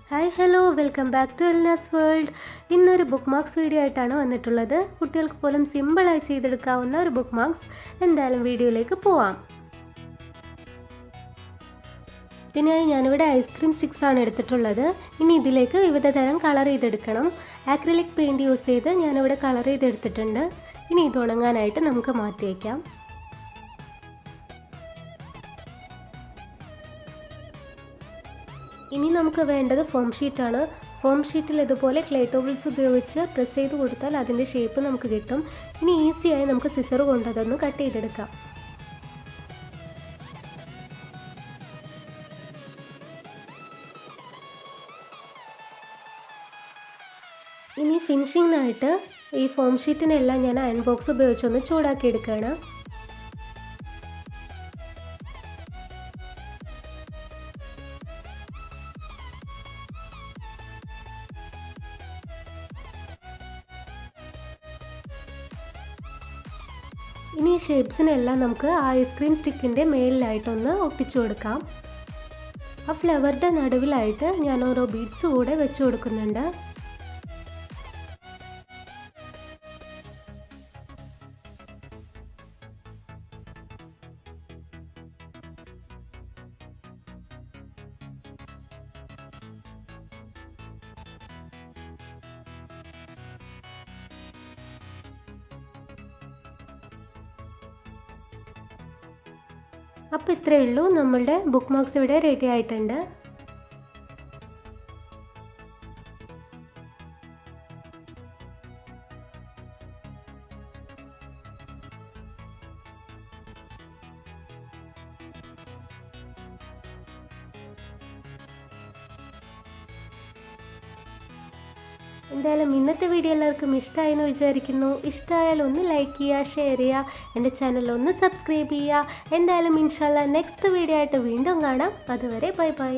Hi hello welcome back to Elna's world. ഇന്നൊരു bookmarks video ആയിട്ടാണ് വന്നിട്ടുള്ളത്. കുട്ടികൾക്ക് പോലും സിമ്പിളായി ചെയ്തെടുക്കാവുന്ന ഒരു ബുക്ക് മാർക്സ്. എന്തായാലും വീഡിയോയിലേക്ക് പോവാം. ഇതിനായി ഞാനിവിടെ ഐസ്ക്രീം സ്റ്റിക്സ് ആണ് എടുത്തിട്ടുള്ളത്. ഇനി ഇതിലേക്ക് വിവിധ തരം കളർ ചെയ്തെടുക്കണം. ആക്രിലിക് പെയിൻറ് യൂസ് ചെയ്ത് ഞാനിവിടെ കളർ ചെയ്തെടുത്തിട്ടുണ്ട്. ഇനി ഇത് ഉണങ്ങാനായിട്ട് നമുക്ക് മാറ്റി വയ്ക്കാം. ഇനി നമുക്ക് വേണ്ടത് ഫോം ഷീറ്റാണ്. ഫോം ഷീറ്റിൽ ഇതുപോലെ ക്ലേ ടൂൾസ് ഉപയോഗിച്ച് പ്രസ് ചെയ്ത് കൊടുത്താൽ അതിൻ്റെ ഷേപ്പ് നമുക്ക് കിട്ടും. ഇനി ഈസിയായി നമുക്ക് സിസർ കൊണ്ട് അതൊന്ന് കട്ട് ചെയ്തെടുക്കാം. ഇനി ഫിനിഷിങ്ങിനായിട്ട് ഈ ഫോം ഷീറ്റിനെല്ലാം ഞാൻ അയൺ ബോക്സ് ഉപയോഗിച്ചൊന്ന് ചൂടാക്കി എടുക്കുകയാണ്. ഇനി ഈ ഷേപ്സിനെല്ലാം നമുക്ക് ഐസ്ക്രീം സ്റ്റിക്കിൻ്റെ മേലിലായിട്ടൊന്ന് ഒട്ടിച്ചു കൊടുക്കാം. ആ ഫ്ലവറിൻ്റെ നടുവിലായിട്ട് ഞാൻ ഓരോ ബീഡ്സ് കൂടെ വെച്ച് കൊടുക്കുന്നുണ്ട്. അപ്പോൾ ഇത്രയേ ഉള്ളൂ, നമ്മളുടെ ബുക്ക് മാർക്സ് ഇവിടെ റെഡി ആയിട്ടുണ്ട്. എന്തായാലും ഇന്നത്തെ വീഡിയോ എല്ലാവർക്കും ഇഷ്ടമായെന്ന് വിചാരിക്കുന്നു. ഇഷ്ടമായാൽ ഒന്ന് ലൈക്ക് ചെയ്യുക, ഷെയർ ചെയ്യുക, എൻ്റെ ചാനൽ ഒന്ന് സബ്സ്ക്രൈബ് ചെയ്യുക. എന്തായാലും ഇൻഷാല്ലാ നെക്സ്റ്റ് വീഡിയോ ആയിട്ട് വീണ്ടും കാണാം. അതുവരെ ബൈ ബൈ.